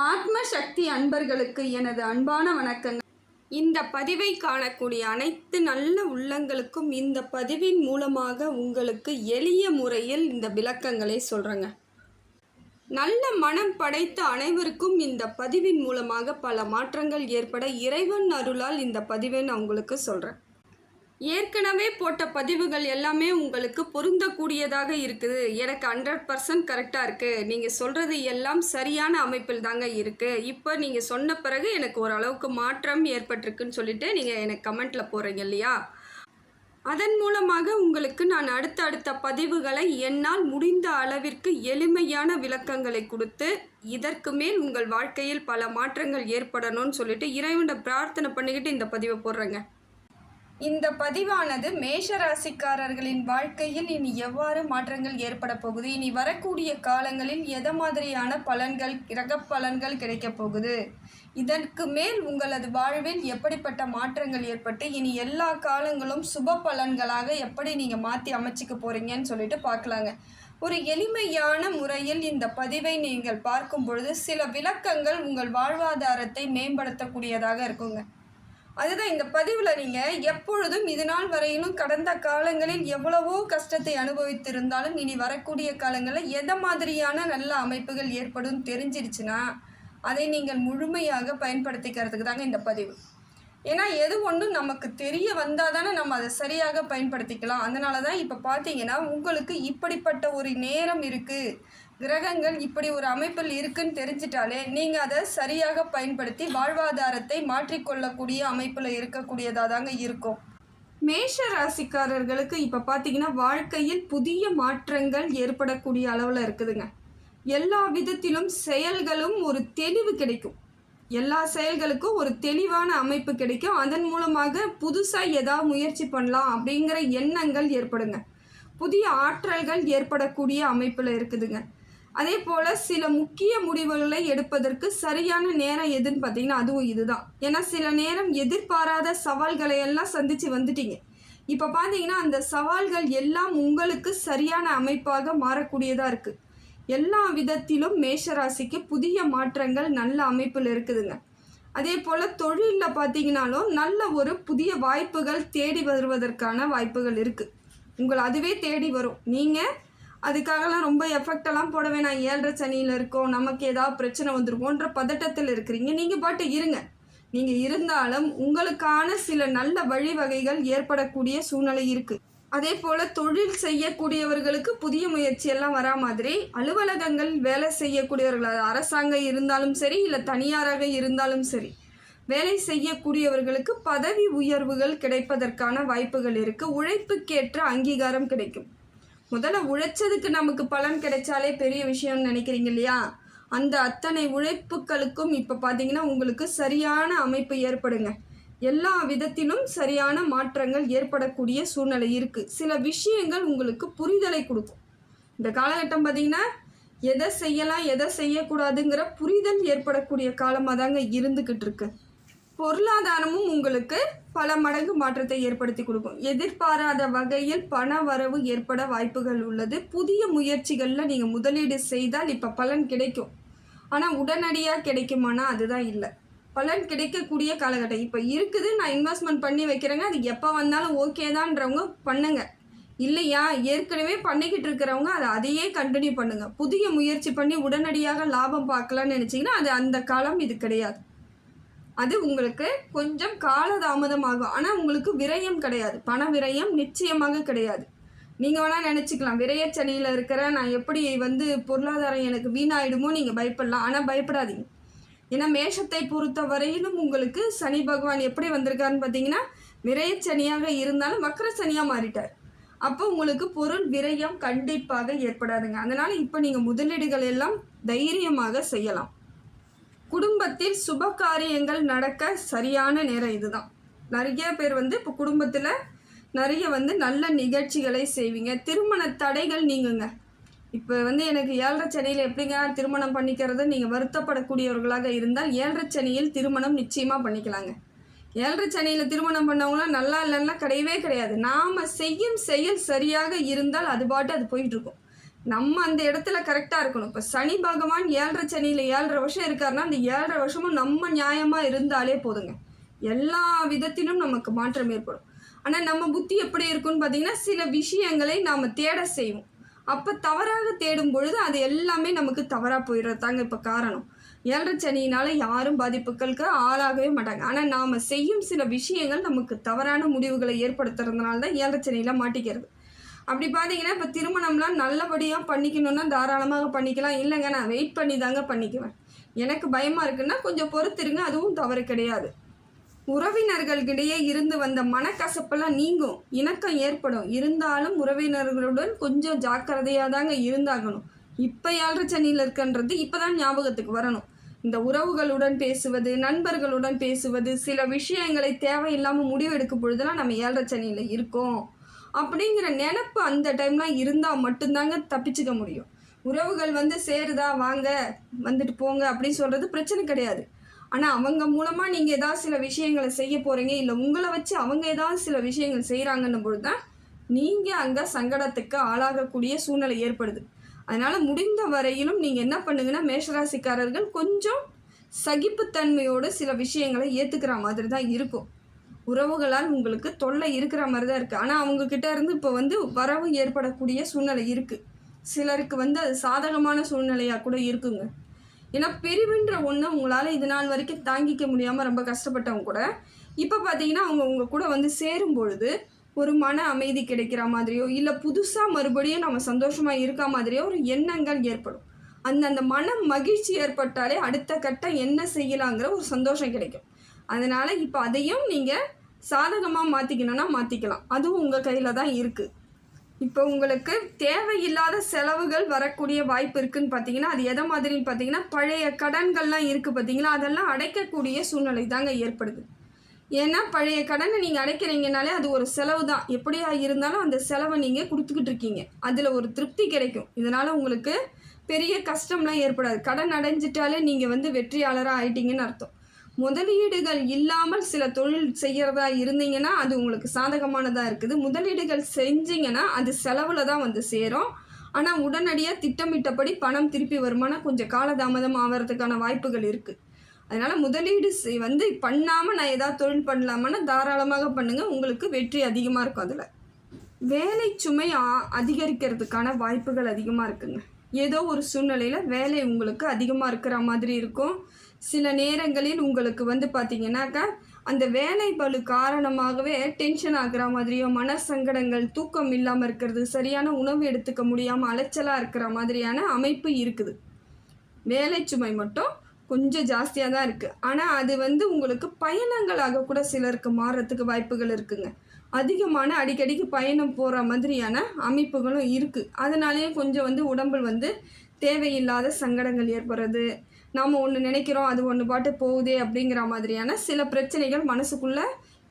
ஆத்ம சக்தி அன்பர்களுக்கு எனது அன்பான வணக்கங்கள். இந்த பதிவை காணக்கூடிய அனைத்து நல்ல உள்ளங்களுக்கும் இந்த பதிவின் மூலமாக உங்களுக்கு எளிய முறையில் இந்த விளக்கங்களை சொல்கிறேங்க. நல்ல மனம் படைத்த அனைவருக்கும் இந்த பதிவின் மூலமாக பல மாற்றங்கள் ஏற்பட இறைவன் அருளால் இந்த பதிவை நான் உங்களுக்கு சொல்கிறேன். ஏற்கனவே போட்ட பதிவுகள் எல்லாமே உங்களுக்கு பொருந்தக்கூடியதாக இருக்குது. எனக்கு 100% கரெக்டாக இருக்குது. நீங்கள் சொல்கிறது எல்லாம் சரியான அமைப்பில் தாங்க இருக்குது. இப்போ நீங்கள் சொன்ன பிறகு எனக்கு ஓரளவுக்கு மாற்றம் ஏற்பட்டிருக்குன்னு சொல்லிட்டு நீங்கள் எனக்கு கமெண்ட்டில் போகிறீங்க இல்லையா? அதன் மூலமாக உங்களுக்கு நான் அடுத்த பதிவுகளை என்னால் முடிந்த அளவிற்கு எளிமையான விளக்கங்களை கொடுத்து இதற்கு மேல் உங்கள் வாழ்க்கையில் பல மாற்றங்கள் ஏற்படணும்னு சொல்லிட்டு இறைவனை பிரார்த்தனை பண்ணிக்கிட்டு இந்த பதிவை போடுறேங்க. இந்த பதிவானது மேஷராசிக்காரர்களின் வாழ்க்கையில் இனி எவ்வாறு மாற்றங்கள் ஏற்பட போகுது, இனி வரக்கூடிய காலங்களில் எதை மாதிரியான பலன்கள் கிரக பலன்கள் கிடைக்கப் போகுது, இதற்கு மேல் உங்களது வாழ்வில் எப்படிப்பட்ட மாற்றங்கள் ஏற்பட்டு இனி எல்லா காலங்களும் சுப பலன்களாக எப்படி நீங்கள் மாற்றி அமைச்சிக்க போகிறீங்கன்னு சொல்லிட்டு பார்க்கலாங்க. ஒரு எளிமையான முறையில் இந்த பதிவை நீங்கள் பார்க்கும் பொழுது சில விளக்கங்கள் உங்கள் வாழ்வாதாரத்தை மேம்படுத்தக்கூடியதாக இருக்குங்க. அதுதான் இந்த பதிவில் நீங்கள் எப்பொழுதும் இது நாள் வரையிலும் கடந்த காலங்களில் எவ்வளவோ கஷ்டத்தை அனுபவித்திருந்தாலும் இனி வரக்கூடிய காலங்களில் எதை மாதிரியான நல்ல அமைப்புகள் ஏற்படும் தெரிஞ்சிருச்சுன்னா அதை நீங்கள் முழுமையாக பயன்படுத்திக்கிறதுக்கு தாங்க இந்த பதிவு. ஏன்னா எது ஒன்றும் நமக்கு தெரிய வந்தால் தானே நம்ம அதை சரியாக பயன்படுத்திக்கலாம். அதனால தான் இப்போ பார்த்தீங்கன்னா உங்களுக்கு இப்படிப்பட்ட ஒரு நேரம் இருக்குது, கிரகங்கள் இப்படி ஒரு அமைப்பில் இருக்குன்னு தெரிஞ்சிட்டாலே நீங்கள் அதை சரியாக பயன்படுத்தி வாழ்வாதாரத்தை மாற்றிக்கொள்ளக்கூடிய அமைப்பில் இருக்கக்கூடியதாக தாங்க இருக்கும். மேஷ ராசிக்காரர்களுக்கு இப்போ பார்த்தீங்கன்னா வாழ்க்கையில் புதிய மாற்றங்கள் ஏற்படக்கூடிய அளவில் இருக்குதுங்க. எல்லா விதத்திலும் செயல்களும் ஒரு தெளிவு கிடைக்கும். எல்லா செயல்களுக்கும் ஒரு தெளிவான அமைப்பு கிடைக்கும். அதன் மூலமாக புதுசாக ஏதாவது முயற்சி பண்ணலாம் அப்படிங்கிற எண்ணங்கள் ஏற்படுங்க. புதிய ஆற்றல்கள் ஏற்படக்கூடிய அமைப்பில் இருக்குதுங்க. அதே போல் சில முக்கிய முடிவுகளை எடுப்பதற்கு சரியான நேரம் எதுன்னு பார்த்தீங்கன்னா அதுவும் இதுதான். ஏன்னா சில நேரம் எதிர்பாராத சவால்களை எல்லாம் சந்தித்து வந்துட்டீங்க. இப்போ பார்த்தீங்கன்னா அந்த சவால்கள் எல்லாம் உங்களுக்கு சரியான அமைப்பாக மாறக்கூடியதாக இருக்குது. எல்லா விதத்திலும் மேஷராசிக்கு புதிய மாற்றங்கள் நல்ல அமைப்பில் இருக்குதுங்க. அதே போல் தொழிலில் பார்த்தீங்கன்னாலும் நல்ல ஒரு புதிய வாய்ப்புகள் தேடி வருவதற்கான வாய்ப்புகள் இருக்குது. உங்களை அதுவே தேடி வரும். நீங்கள் அதுக்காகலாம் ரொம்ப எஃபெக்டெல்லாம் போட வேணாம். 7.5 சனியில் இருக்கோம், நமக்கு ஏதாவது பிரச்சனை வந்துருக்கோன்ற பதட்டத்தில் இருக்கிறீங்க. நீங்கள் பாட்டு இருங்க. நீங்கள் இருந்தாலும் உங்களுக்கான சில நல்ல வழிவகைகள் ஏற்படக்கூடிய சூழ்நிலை இருக்குது. அதே போல் தொழில் செய்யக்கூடியவர்களுக்கு புதிய முயற்சியெல்லாம் வரா மாதிரி அலுவலகங்கள் வேலை செய்யக்கூடியவர்கள் அரசாங்கம் இருந்தாலும் சரி இல்லை தனியாராக இருந்தாலும் சரி வேலை செய்யக்கூடியவர்களுக்கு பதவி உயர்வுகள் கிடைப்பதற்கான வாய்ப்புகள் இருக்குது. உழைப்புக்கேற்ற அங்கீகாரம் கிடைக்கும். முதல்ல உழைச்சதுக்கு நமக்கு பலன் கிடைச்சாலே பெரிய விஷயம்னு நினைக்கிறீங்க இல்லையா? அந்த அத்தனை உழைப்புகளுக்கும் இப்போ பார்த்தீங்கன்னா உங்களுக்கு சரியான அமைப்பு ஏற்படுங்க. எல்லா விதத்திலும் சரியான மாற்றங்கள் ஏற்படக்கூடிய சூழ்நிலை இருக்குது. சில விஷயங்கள் உங்களுக்கு புரிதலை கொடுக்கும். இந்த காலகட்டம் பார்த்திங்கன்னா எதை செய்யலாம் எதை செய்யக்கூடாதுங்கிற புரிதல் ஏற்படக்கூடிய காலமாக தாங்க இருந்துக்கிட்டு இருக்கு. பொருளாதாரமும் உங்களுக்கு பல மடங்கு மாற்றத்தை ஏற்படுத்தி கொடுக்கும். எதிர்பாராத வகையில் பண வரவு ஏற்பட வாய்ப்புகள் உள்ளது. புதிய முயற்சிகளில் நீங்கள் முதலீடு செய்தால் இப்போ பலன் கிடைக்கும். ஆனால் உடனடியாக கிடைக்குமானா அதுதான் இல்லை. பலன் கிடைக்கக்கூடிய காலகட்டம் இப்போ இருக்குது. நான் இன்வெஸ்ட்மெண்ட் பண்ணி வைக்கிறேங்க, அது எப்போ வந்தாலும் ஓகே தான்றவங்க பண்ணுங்க. இல்லையா ஏற்கனவே பண்ணிக்கிட்டு இருக்கிறவங்க அதையே கண்டினியூ பண்ணுங்கள். புதிய முயற்சி பண்ணி உடனடியாக லாபம் பார்க்கலான்னு நினச்சிங்கன்னா அது அந்த காலம் இது கிடையாது. அது உங்களுக்கு கொஞ்சம் காலதாமதமாகும். ஆனால் உங்களுக்கு விரயம் கிடையாது. பண விரயம் நிச்சயமாக கிடையாது. நீங்கள் வேணால் நினச்சிக்கலாம் விரயச்சனியில் இருக்கிற நான் எப்படி பொருளாதாரம் எனக்கு வீணாயிடுமோ நீங்கள் பயப்படலாம். ஆனால் பயப்படாதீங்க. ஏன்னா மேஷத்தை பொறுத்த வரையிலும் உங்களுக்கு சனி பகவான் எப்படி வந்திருக்காருன்னு பார்த்தீங்கன்னா விரயச்சனியாக இருந்தாலும் வக்ர சனியாக மாறிட்டார். அப்போ உங்களுக்கு பொருள் விரயம் கண்டிப்பாக ஏற்படாதுங்க. அதனால் இப்போ நீங்கள் முதலீடுகள் எல்லாம் தைரியமாக செய்யலாம். குடும்பத்தில் சுப காரியங்கள் நடக்க சரியான நேரம் இதுதான். நிறைய பேர் இப்போ குடும்பத்தில் நிறைய நல்ல நிகழ்ச்சிகளை செய்வீங்க. திருமண தடைகள் நீங்குங்க. இப்போ எனக்கு 7.5 சனியில் எப்படிங்க திருமணம் பண்ணிக்கிறது நீங்கள் வருத்தப்படக்கூடியவர்களாக இருந்தால் 7.5 சனியில் திருமணம் நிச்சயமாக பண்ணிக்கலாங்க. 7.5 சனியில் திருமணம் பண்ணவங்களாம் நல்லா இல்லைன்னா கிடையவே கிடையாது. நாம் செய்யும் செயல் சரியாக இருந்தால் அது பாட்டு அது போயிட்டுருக்கும். நம்ம அந்த இடத்துல கரெக்டாக இருக்கணும். இப்போ சனி பகவான் 7.5 சனியில் 7.5 வருஷம் இருக்காருன்னா அந்த 7.5 வருஷமும் நம்ம நியாயமாக இருந்தாலே போதுங்க. எல்லா விதத்திலும் நமக்கு மாற்றம் ஏற்படும். ஆனால் நம்ம புத்தி எப்படி இருக்குன்னு பார்த்தீங்கன்னா, சில விஷயங்களை நாம் தேட செய்வோம். அப்போ தவறாக தேடும் பொழுது அது எல்லாமே நமக்கு தவறாக போயிடுறதாங்க இப்போ காரணம். 7.5 சனியினால் யாரும் பாதிப்புகளுக்கு ஆளாகவே மாட்டாங்க. ஆனால் நாம் செய்யும் சில விஷயங்கள் நமக்கு தவறான முடிவுகளை ஏற்படுத்துறதுனால தான் 7.5 சனியில் மாட்டிக்கிறது. அப்படி பார்த்தீங்கன்னா இப்போ திருமணம்லாம் நல்லபடியாக பண்ணிக்கணுன்னா தாராளமாக பண்ணிக்கலாம். இல்லைங்க நான் வெயிட் பண்ணி தாங்க பண்ணிக்குவேன், எனக்கு பயமாக இருக்குன்னா கொஞ்சம் பொறுத்திருங்க, அதுவும் தவறு கிடையாது. உறவினர்களிடையே இருந்து வந்த மனக்கசப்பெல்லாம் நீங்கும், இணக்கம் ஏற்படும். இருந்தாலும் உறவினர்களுடன் கொஞ்சம் ஜாக்கிரதையாக தாங்க இருந்தாகணும். இப்போ 7.5 சனியில் இருக்குன்றது இப்போ தான் ஞாபகத்துக்கு வரணும். இந்த உறவுகளுடன் பேசுவது, நண்பர்களுடன் பேசுவது, சில விஷயங்களை தேவையில்லாமல் முடிவு எடுக்கும் பொழுதெல்லாம் நம்ம 7.5 சனியில் இருக்கோம் அப்படிங்கிற நினப்பு அந்த டைம்லாம் இருந்தால் மட்டும்தாங்க தப்பிச்சுக்க முடியும். உறவுகள் சேருதா வாங்க வந்துட்டு போங்க அப்படின்னு சொல்கிறது பிரச்சனை கிடையாது. ஆனால் அவங்க மூலமாக நீங்கள் ஏதாவது சில விஷயங்களை செய்ய போகிறீங்க, இல்லை உங்களை வச்சு அவங்க ஏதாவது சில விஷயங்கள் செய்கிறாங்கன்னும் பொழுது தான் நீங்கள் அங்கே சங்கடத்துக்கு ஆளாகக்கூடிய சூழ்நிலை ஏற்படுது. அதனால் முடிந்த வரையிலும் நீங்கள் என்ன பண்ணுங்கன்னா, மேஷராசிக்காரர்கள் கொஞ்சம் சகிப்புத்தன்மையோடு சில விஷயங்களை ஏற்றுக்கிற மாதிரி தான் இருக்கும். உறவுகளால் உங்களுக்கு தொல்லை இருக்கிற மாதிரி தான் இருக்குது. ஆனால் அவங்கக்கிட்ட இருந்து இப்போ வரவு ஏற்படக்கூடிய சூழ்நிலை இருக்குது. சிலருக்கு அது சாதகமான சூழ்நிலையாக கூட இருக்குங்க. ஏன்னா பிரிவுன்ற ஒன்று உங்களால் இது நாள் வரைக்கும் தாங்கிக்க முடியாமல் ரொம்ப கஷ்டப்பட்டவங்க கூட இப்போ பார்த்தீங்கன்னா அவங்க உங்கள் கூட சேரும் பொழுது ஒரு மன அமைதி கிடைக்கிற மாதிரியோ, இல்லை புதுசாக மறுபடியும் நம்ம சந்தோஷமாக இருக்க மாதிரியோ ஒரு எண்ணங்கள் ஏற்படும். அந்த மன மகிழ்ச்சி ஏற்பட்டாலே அடுத்த கட்டம் என்ன செய்யலாங்கிற ஒரு சந்தோஷம் கிடைக்கும். அதனால் இப்போ அதையும் நீங்கள் சாதகமாக மாற்றிக்கணுன்னா மாற்றிக்கலாம். அதுவும் உங்கள் கையில் தான் இருக்குது. இப்போ உங்களுக்கு தேவையில்லாத செலவுகள் வரக்கூடிய வாய்ப்பு இருக்குதுன்னு பார்த்தீங்கன்னா, அது எதை மாதிரின்னு பார்த்தீங்கன்னா, பழைய கடன்கள்லாம் இருக்குது பார்த்தீங்களா, அதெல்லாம் அடைக்கக்கூடிய சூழ்நிலை தாங்க ஏற்படுது. ஏன்னா பழைய கடனை நீங்கள் அடைக்கிறீங்கனாலே அது ஒரு செலவு தான். எப்படியா இருந்தாலும் அந்த செலவை நீங்கள் கொடுத்துக்கிட்டு இருக்கீங்க, அதில் ஒரு திருப்தி கிடைக்கும். இதனால் உங்களுக்கு பெரிய கஷ்டம்லாம் ஏற்படாது. கடன் அடைஞ்சிட்டாலே நீங்கள் வெற்றியாளராக ஆயிட்டீங்கன்னு அர்த்தம். முதலீடுகள் இல்லாமல் சில தொழில் செய்கிறதா இருந்தீங்கன்னா அது உங்களுக்கு சாதகமானதாக இருக்குது. முதலீடுகள் செஞ்சீங்கன்னா அது செலவில் தான் சேரும். ஆனால் உடனடியாக திட்டமிட்டபடி பணம் திருப்பி வருமானம் கொஞ்சம் காலதாமதம் ஆகிறதுக்கான வாய்ப்புகள் இருக்குது. அதனால் முதலீடு பண்ணாமல் நான் ஏதாவது தொழில் பண்ணலாமான்னா தாராளமாக பண்ணுங்கள், உங்களுக்கு வெற்றி அதிகமாக இருக்கும். அதில் வேலை சுமை அதிகரிக்கிறதுக்கான வாய்ப்புகள் அதிகமாக இருக்குங்க. ஏதோ ஒரு சூழ்நிலையில் வேலை உங்களுக்கு அதிகமாக இருக்கிற மாதிரி இருக்கும். சில நேரங்களில் உங்களுக்கு பார்த்தீங்கன்னாக்கா அந்த வேலை பளு காரணமாகவே டென்ஷன் ஆகிற மாதிரியோ, மன சங்கடங்கள், தூக்கம் இல்லாமல் இருக்கிறது, சரியான உணவு எடுத்துக்க முடியாமல் அலைச்சலாக இருக்கிற மாதிரியான அமைப்பு இருக்குது. வேலை சுமை மட்டும் கொஞ்சம் ஜாஸ்தியாக தான் இருக்குது. ஆனால் அது உங்களுக்கு பயணங்களாக கூட சிலருக்கு மாறுறதுக்கு வாய்ப்புகள் இருக்குங்க. அதிகமான அடிக்கடிக்கு பயணம் போகிற மாதிரியான அமைப்புகளும் இருக்குது. அதனாலேயே கொஞ்சம் உடம்பில் தேவையில்லாத சங்கடங்கள் ஏற்படுறது, நாம் ஒன்று நினைக்கிறோம் அது ஒன்று பாட்டு போகுதே அப்படிங்கிற மாதிரியான சில பிரச்சனைகள் மனசுக்குள்ளே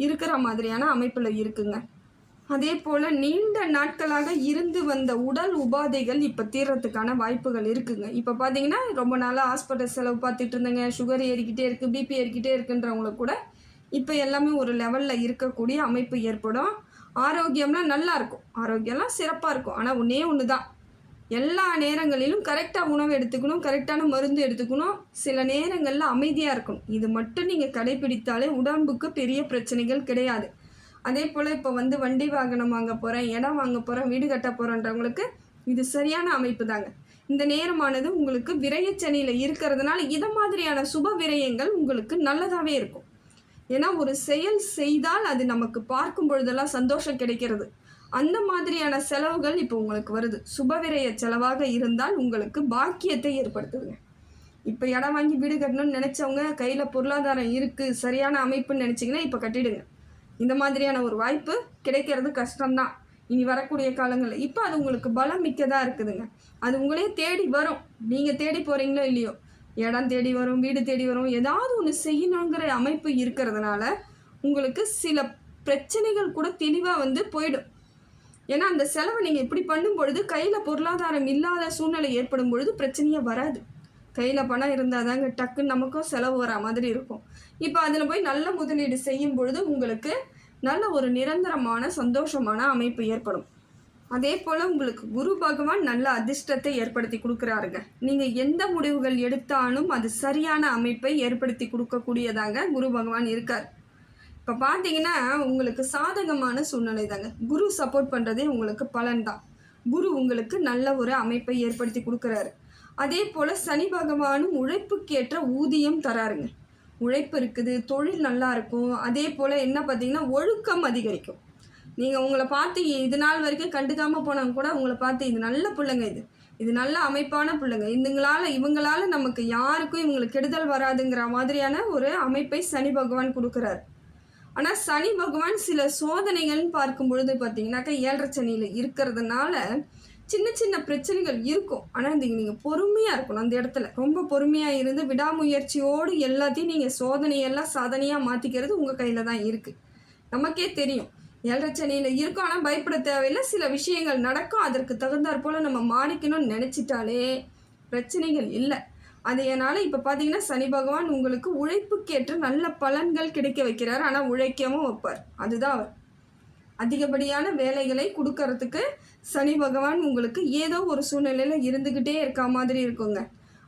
இருக்கிற மாதிரியான அமைப்பில் இருக்குங்க. அதே போல் நீண்ட நாட்களாக இருந்து வந்த உடல் உபாதைகள் இப்போ தீர்றதுக்கான வாய்ப்புகள் இருக்குங்க. இப்போ பார்த்தீங்கன்னா ரொம்ப நாளாக ஹாஸ்பிட்டல் செலவு பார்த்துட்டு இருந்தேங்க, சுகர் ஏறிக்கிட்டே இருக்குது, பிபி ஏறிக்கிட்டே இருக்குன்றவங்களுக்கு கூட இப்போ எல்லாமே ஒரு லெவலில் இருக்கக்கூடிய அமைப்பு ஏற்படும். ஆரோக்கியம்லாம் நல்லாயிருக்கும், ஆரோக்கியம்லாம் சிறப்பாக இருக்கும். ஆனால் ஒன்றே ஒன்று தான், எல்லா நேரங்களிலும் கரெக்டாக உணவு எடுத்துக்கணும், கரெக்டான மருந்து எடுத்துக்கணும், சில நேரங்களில் அமைதியாக இருக்கணும். இது மட்டும் நீங்கள் கடைப்பிடித்தாலே உடம்புக்கு பெரிய பிரச்சனைகள் கிடையாது. அதே போல் இப்போ வண்டி வாகனம் வாங்க போகிறேன், இடம் வாங்க போகிறேன், வீடு கட்ட போகிறேன்றவங்களுக்கு இது சரியான அமைப்பு தாங்க. இந்த நேரமானது உங்களுக்கு விரயச்சனியில் இருக்கிறதுனால இதை மாதிரியான சுப விரயங்கள் உங்களுக்கு நல்லதாகவே இருக்கும். ஏன்னா ஒரு செயல் செய்தால் அது நமக்கு பார்க்கும் பொழுதெல்லாம் சந்தோஷம் கிடைக்கிறது. அந்த மாதிரியான செலவுகள் இப்போ உங்களுக்கு வருது. சுபவிரய செலவாக இருந்தால் உங்களுக்கு பாக்கியத்தை ஏற்படுத்துதுங்க. இப்போ இடம் வாங்கி வீடு கட்டணும்னு நினச்சவங்க, கையில் பொருளாதாரம் இருக்குது, சரியான அமைப்புன்னு நினச்சிங்கன்னா இப்போ கட்டிடுங்க. இந்த மாதிரியான ஒரு வாய்ப்பு கிடைக்கிறது கஷ்டம்தான் இனி வரக்கூடிய காலங்களில். இப்போ அது உங்களுக்கு பலம் மிக்கதாக இருக்குதுங்க. அது உங்களே தேடி வரும். நீங்கள் தேடி போகிறீங்களோ இல்லையோ, இடம் தேடி வரும், வீடு தேடி வரும். ஏதாவது ஒன்று செய்யணுங்கிற அமைப்பு இருக்கிறதுனால உங்களுக்கு சில பிரச்சனைகள் கூட தெளிவாக போயிடும். ஏன்னா அந்த செலவை நீங்கள் இப்படி பண்ணும் பொழுது கையில் பொருளாதாரம் இல்லாத சூழ்நிலை ஏற்படும் பொழுது பிரச்சனையாக வராது. கையில் பணம் இருந்தால் தாங்க டக்குன்னு நமக்கும் செலவு வர மாதிரி இருக்கும். இப்போ அதில் போய் நல்ல முதலீடு செய்யும் பொழுது உங்களுக்கு நல்ல ஒரு நிரந்தரமான சந்தோஷமான அமைப்பு ஏற்படும். அதே போல் உங்களுக்கு குரு பகவான் நல்ல அதிர்ஷ்டத்தை ஏற்படுத்தி கொடுக்குறாருங்க. நீங்கள் எந்த முடிவுகள் எடுத்தாலும் அது சரியான அமைப்பை ஏற்படுத்தி கொடுக்கக்கூடியதாங்க குரு பகவான் இருக்கார். இப்போ பார்த்தீங்கன்னா உங்களுக்கு சாதகமான சூழ்நிலை தாங்க. குரு சப்போர்ட் பண்ணுறதே உங்களுக்கு பலன்தான். குரு உங்களுக்கு நல்ல ஒரு அமைப்பை ஏற்படுத்தி கொடுக்குறாரு. அதே போல் சனி பகவானும் உழைப்புக்கேற்ற ஊதியம் தராருங்க. உழைப்பு இருக்குது, தொழில் நல்லா இருக்கும். அதே போல் என்ன பார்த்தீங்கன்னா ஒழுக்கம் அதிகரிக்கும். நீங்கள் உங்களை பார்த்து இது நாள் வரைக்கும் கண்டுக்காமல் போனவங்க கூட உங்களை பார்த்து இது நல்ல பிள்ளைங்க, இது நல்ல அமைப்பான பிள்ளைங்க, இவங்களால நமக்கு யாருக்கும் இவங்களுக்கு கெடுதல் வராதுங்கிற மாதிரியான ஒரு அமைப்பை சனி பகவான் கொடுக்குறாரு. ஆனால் சனி பகவான் சில சோதனைகள்னு பார்க்கும் பொழுது பார்த்தீங்கன்னாக்கா 7.5 சனியில் இருக்கிறதுனால சின்ன சின்ன பிரச்சனைகள் இருக்கும். ஆனால் நீங்கள் பொறுமையாக இருக்கணும். அந்த இடத்துல ரொம்ப பொறுமையாக இருந்து விடாமுயற்சியோடு எல்லாத்தையும் நீங்கள் சோதனையெல்லாம் சாதனையாக மாற்றிக்கிறது உங்கள் கையில் தான் இருக்குது. நமக்கே தெரியும் 7.5 சனியில் இருக்கும். ஆனால் பயப்பட தேவையில்லை. சில விஷயங்கள் நடக்கும், அதற்கு தகுந்தாற் போல் நம்ம மாறிக்கணும்னு நினச்சிட்டாலே பிரச்சனைகள் இல்லை. அதனால் இப்போ பார்த்தீங்கன்னா சனி பகவான் உங்களுக்கு உழைப்புக்கேற்ற நல்ல பலன்கள் கிடைக்க வைக்கிறார். ஆனால் உழைக்கவும் வைப்பார். அதுதான் அவர். அதிகப்படியான வேலைகளை கொடுக்கறதுக்கு சனி பகவான் உங்களுக்கு ஏதோ ஒரு சூழ்நிலையில் இருந்துக்கிட்டே இருக்க மாதிரி இருக்குங்க.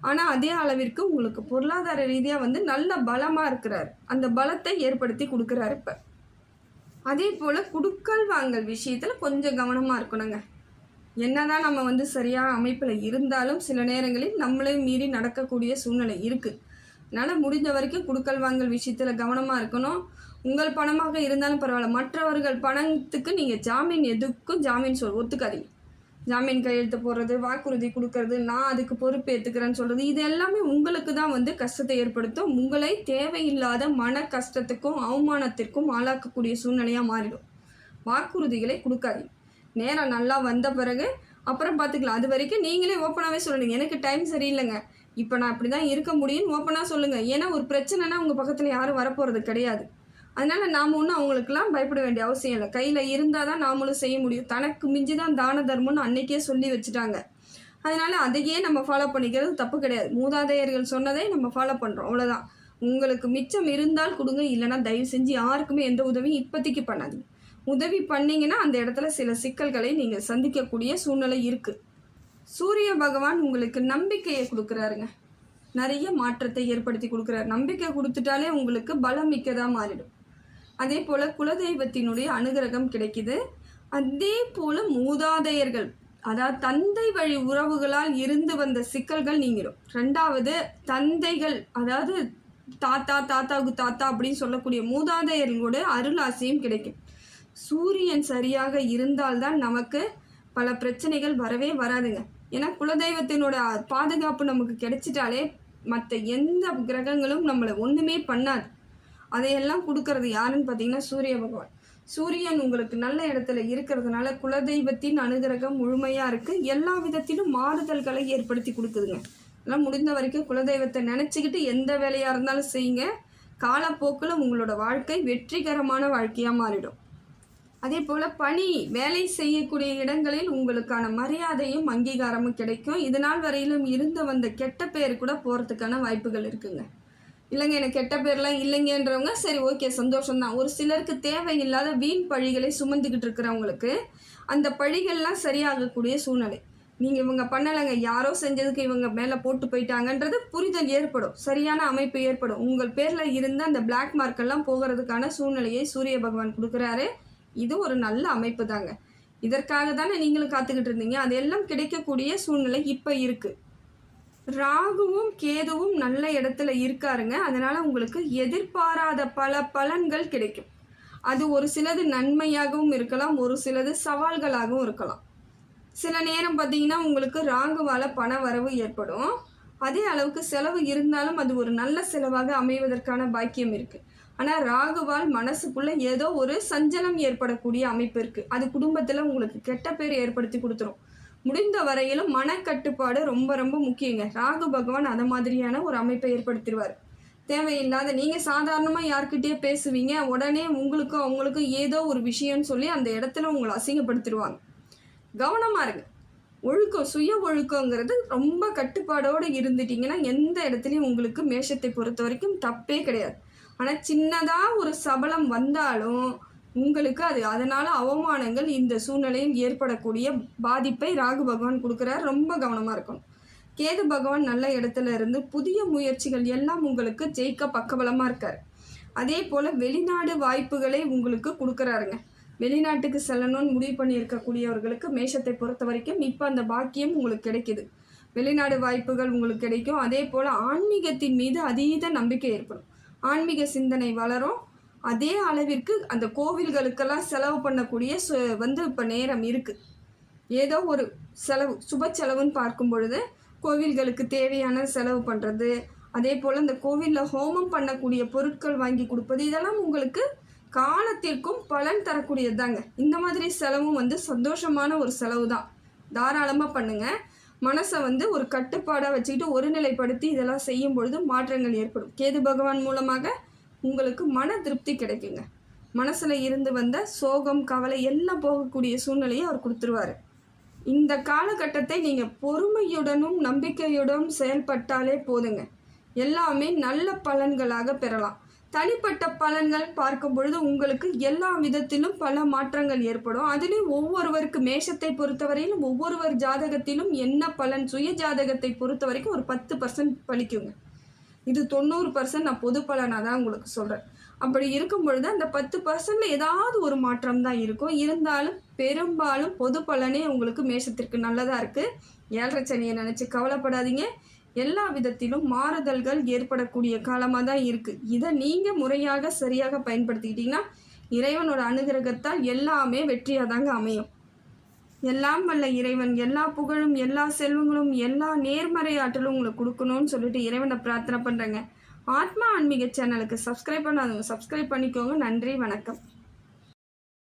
ஆனால் அதே அளவிற்கு உங்களுக்கு பொருளாதார ரீதியாக நல்ல பலமாக இருக்கிறார். அந்த பலத்தை ஏற்படுத்தி கொடுக்குறாரு. இப்போ அதே போல் குடுக்கல் வாங்கல் விஷயத்தில் கொஞ்சம் கவனமாக இருக்கணுங்க. என்னதான் நம்ம சரியாக அமைப்பில் இருந்தாலும் சில நேரங்களில் நம்மளையும் மீறி நடக்கக்கூடிய சூழ்நிலை இருக்குது. அதனால் முடிஞ்ச வரைக்கும் குடுக்கல் வாங்கல் விஷயத்தில் கவனமாக இருக்கணும். உங்கள் பணமாக இருந்தாலும் பரவாயில்ல, மற்றவர்கள் பணத்துக்கு நீங்கள் ஜாமீன் ஒத்துக்காதீங்க. ஜாமீன் கையெழுத்து போடுறது, வாக்குறுதி கொடுக்கறது, நான் அதுக்கு பொறுப்பு ஏற்றுக்கிறேன்னு சொல்கிறது, இது எல்லாமே உங்களுக்கு தான் கஷ்டத்தை ஏற்படுத்தும். உங்களை தேவையில்லாத மன கஷ்டத்துக்கும் அவமானத்திற்கும் ஆளாக்கக்கூடிய சூழ்நிலையாக மாறிடும். வாக்குறுதிகளை கொடுக்காதீங்க. நேரம் நல்லா வந்த பிறகு அப்புறம் பார்த்துக்கலாம். அது வரைக்கும் நீங்களே ஓப்பனாகவே சொல்லுங்கள், எனக்கு டைம் சரியில்லைங்க, இப்போ நான் இப்படி தான் இருக்க முடியும்னு ஓப்பனாக சொல்லுங்கள். ஏன்னா ஒரு பிரச்சனைனா உங்கள் பக்கத்தில் யாரும் வரப்போகிறது கிடையாது. அதனால் நாம் ஒன்றும் அவங்களுக்கெல்லாம் பயப்பட வேண்டிய அவசியம் இல்லை. கையில் இருந்தால் தான் நாமளும் செய்ய முடியும். தனக்கு மிஞ்சி தான் தான தர்மம்னு அன்னைக்கே சொல்லி வச்சுட்டாங்க. அதனால் அதையே நம்ம ஃபாலோ பண்ணிக்கிறது தப்பு கிடையாது. மூதாதையர்கள் சொன்னதை நம்ம ஃபாலோ பண்ணுறோம், அவ்வளோதான். உங்களுக்கு மிச்சம் இருந்தால் கொடுங்க, இல்லைனா தயவு செஞ்சு யாருக்குமே எந்த உதவியும் இப்போதைக்கு பண்ணாதீங்க. உதவி பண்ணிங்கன்னா அந்த இடத்துல சில சிக்கல்களை நீங்கள் சந்திக்கக்கூடிய சூழ்நிலை இருக்குது. சூரிய பகவான் உங்களுக்கு நம்பிக்கையை கொடுக்குறாருங்க. நிறைய மாற்றத்தை ஏற்படுத்தி கொடுக்குறாரு. நம்பிக்கை கொடுத்துட்டாலே உங்களுக்கு பலம் மிக்கதாக மாறிடும். அதே போல் குலதெய்வத்தினுடைய அனுகிரகம் கிடைக்குது. அதே போல் மூதாதையர்கள், அதாவது தந்தை வழி உறவுகளால் இருந்து வந்த சிக்கல்கள் நீங்கிடும். 2வது தந்தைகள், அதாவது தாத்தாவுக்கு தாத்தா அப்படின்னு சொல்லக்கூடிய மூதாதையர்களோட அருளாசியும் கிடைக்கும். சூரியன் சரியாக இருந்தால்தான் நமக்கு பல பிரச்சனைகள் வரவே வராதுங்க. ஏன்னா குலதெய்வத்தினோட பாதுகாப்பு நமக்கு கிடைச்சிட்டாலே மற்ற எந்த கிரகங்களும் நம்மளை ஒன்றுமே பண்ணாது. அதையெல்லாம் கொடுக்கறது யாருன்னு பார்த்தீங்கன்னா சூரிய பகவான். சூரியன் உங்களுக்கு நல்ல இடத்துல இருக்கிறதுனால குலதெய்வத்தின் அனுகிரகம் முழுமையாக இருக்குது. எல்லா விதத்திலும் மாறுதல்களை ஏற்படுத்தி கொடுக்குதுங்க. அதெல்லாம் முடிந்த வரைக்கும் குலதெய்வத்தை நினச்சிக்கிட்டு எந்த வேலையாக இருந்தாலும் செய்யுங்க. காலப்போக்கில் உங்களோட வாழ்க்கை வெற்றிகரமான வாழ்க்கையாக மாறிடும். அதே போல் வேலை செய்யக்கூடிய இடங்களில் உங்களுக்கான மரியாதையும் அங்கீகாரமும் கிடைக்கும். இதனால் வரையிலும் இருந்து வந்த கெட்ட பேர் கூட போகிறதுக்கான வாய்ப்புகள் இருக்குங்க. இல்லைங்க எனக்கு கெட்ட பேர்லாம் இல்லைங்கன்றவங்க சரி ஓகே சந்தோஷம்தான். ஒரு சிலருக்கு தேவையில்லாத வீண் பழிகளை சுமந்துக்கிட்டு இருக்கிறவங்களுக்கு அந்த பழிகள்லாம் சரியாகக்கூடிய சூழ்நிலை. நீங்கள் இவங்க பண்ணலைங்க, யாரோ செஞ்சதுக்கு இவங்க மேலே போட்டு போயிட்டாங்கன்றது புரிதல் ஏற்படும், சரியான அமைப்பு ஏற்படும். உங்கள் பேரில் இருந்து அந்த பிளாக் மார்க்கெல்லாம் போகிறதுக்கான சூழ்நிலையை சூரிய பகவான் கொடுக்குறாரு. இது ஒரு நல்ல அமைப்பு தாங்க. இதற்காக தானே நீங்களும் காத்துக்கிட்டு இருந்தீங்க. அதெல்லாம் கிடைக்கக்கூடிய சூழ்நிலை இப்போ இருக்குது. ராகுவும் கேதுவும் நல்ல இடத்துல இருக்காருங்க. அதனால் உங்களுக்கு எதிர்பாராத பல பலன்கள் கிடைக்கும். அது ஒரு சிலது நன்மையாகவும் இருக்கலாம், ஒரு சிலது சவால்களாகவும் இருக்கலாம். சில நேரம் பார்த்தீங்கன்னா உங்களுக்கு ராகுவால் பண வரவு ஏற்படும். அதே அளவுக்கு செலவு இருந்தாலும் அது ஒரு நல்ல செலவாக அமைவதற்கான பாக்கியம் இருக்குது. ஆனால் ராகுவால் மனசுக்குள்ளே ஏதோ ஒரு சஞ்சலம் ஏற்படக்கூடிய அமைப்பு இருக்குது. அது குடும்பத்தில் உங்களுக்கு கெட்ட பேர் ஏற்படுத்தி கொடுத்துரும். முடிந்த வரையிலும் மனக்கட்டுப்பாடு ரொம்ப ரொம்ப முக்கியங்க. ராகு பகவான் அதை மாதிரியான ஒரு அமைப்பை ஏற்படுத்திடுவார். தேவையில்லாத நீங்கள் சாதாரணமாக யார்கிட்டயே பேசுவீங்க, உடனே உங்களுக்கும் அவங்களுக்கும் ஏதோ ஒரு விஷயம்னு சொல்லி அந்த இடத்துல உங்களை அசிங்கப்படுத்திடுவாங்க. கவனமாக இருங்க. ஒழுக்கம், சுய ஒழுக்கங்கிறது ரொம்ப கட்டுப்பாடோடு இருந்துட்டிங்கன்னா எந்த இடத்துலையும் உங்களுக்கு மேஷத்தை பொறுத்த வரைக்கும் தப்பே கிடையாது. ஆனால் சின்னதாக ஒரு சபலம் வந்தாலும் உங்களுக்கு அதனால் அவமானங்கள் இந்த சூழ்நிலையில் ஏற்படக்கூடிய பாதிப்பை ராகு பகவான் கொடுக்குறார். ரொம்ப கவனமாக இருக்கணும். கேது பகவான் நல்ல இடத்துல இருந்து புதிய முயற்சிகள் எல்லாம் உங்களுக்கு ஜெயிக்க பக்கபலமாக இருக்கார். அதே போல் வெளிநாடு வாய்ப்புகளை உங்களுக்கு கொடுக்குறாருங்க. வெளிநாட்டுக்கு செல்லணும்னு முடிவு பண்ணி இருக்கக்கூடியவர்களுக்கு மேஷத்தை பொறுத்த வரைக்கும் இப்போ அந்த பாக்கியம் உங்களுக்கு கிடைக்கிது. வெளிநாடு வாய்ப்புகள் உங்களுக்கு கிடைக்கும். அதே போல் ஆன்மீகத்தின் மீது அதீத நம்பிக்கை ஏற்படும். ஆன்மீக சிந்தனை வளரும். அதே அளவிற்கு அந்த கோவில்களுக்கெல்லாம் செலவு பண்ணக்கூடிய இப்போ நேரம் இருக்குது. ஏதோ ஒரு செலவு சுப செலவுன்னு பார்க்கும் பொழுது கோவில்களுக்கு தேவையான செலவு பண்ணுறது, அதே போல் இந்த கோவிலில் ஹோமம் பண்ணக்கூடிய பொருட்கள் வாங்கி கொடுப்பது, இதெல்லாம் உங்களுக்கு காலத்திற்கும் பலன் தரக்கூடியது தாங்க. இந்த மாதிரி செலவும் சந்தோஷமான ஒரு செலவு தான். தாராளமாக பண்ணுங்கள். மனசை ஒரு கட்டுப்பாடாக வச்சுக்கிட்டு ஒருநிலைப்படுத்தி இதெல்லாம் செய்யும் பொழுது மாற்றங்கள் ஏற்படும். கேது பகவான் மூலமாக உங்களுக்கு மன திருப்தி கிடைக்குங்க. மனசில் இருந்து வந்த சோகம் கவலை எல்லாம் போகக்கூடிய சூழ்நிலையை அவர் கொடுத்துருவார். இந்த காலகட்டத்தை நீங்கள் பொறுமையுடனும் நம்பிக்கையுடனும் செயல்பட்டாலே போதுங்க. எல்லாமே நல்ல பலன்களாக பெறலாம். தனிப்பட்ட பலன்கள் பார்க்கும் பொழுது உங்களுக்கு எல்லா விதத்திலும் பல மாற்றங்கள் ஏற்படும். அதுலேயும் ஒவ்வொருவருக்கு மேஷத்தை பொறுத்தவரையிலும் ஒவ்வொருவர் ஜாதகத்திலும் என்ன பலன், சுய ஜாதகத்தை பொறுத்த வரைக்கும் ஒரு 10% பலிக்குங்க. இது 90% நான் பொது பலனாக தான் உங்களுக்கு சொல்கிறேன். அப்படி இருக்கும் பொழுது அந்த 10% ஏதாவது ஒரு மாற்றம் தான் இருக்கும். இருந்தாலும் பெரும்பாலும் பொது பலனே உங்களுக்கு மேஷத்திற்கு நல்லதாக இருக்குது. 7.5 சனியை நினச்சி கவலைப்படாதீங்க. எல்லா விதத்திலும் மாறுதல்கள் ஏற்படக்கூடிய காலமாக தான் இருக்குது. இதை நீங்கள் முறையாக சரியாக பயன்படுத்திக்கிட்டிங்கன்னா இறைவனோட அனுகிரகத்தால் எல்லாமே வெற்றியாக தாங்க அமையும். எல்லாம் வல்ல இறைவன் எல்லா புகழும் எல்லா செல்வங்களும் எல்லா நேர்மறை ஆற்றலும் உங்களுக்கு கொடுக்கணும்னு சொல்லிட்டு இறைவனை பிரார்த்தனை பண்ணுறேங்க. ஆத்மா ஆன்மீக சேனலுக்கு சப்ஸ்கிரைப் பண்ணாதவங்க சப்ஸ்கிரைப் பண்ணிக்கோங்க. நன்றி, வணக்கம்.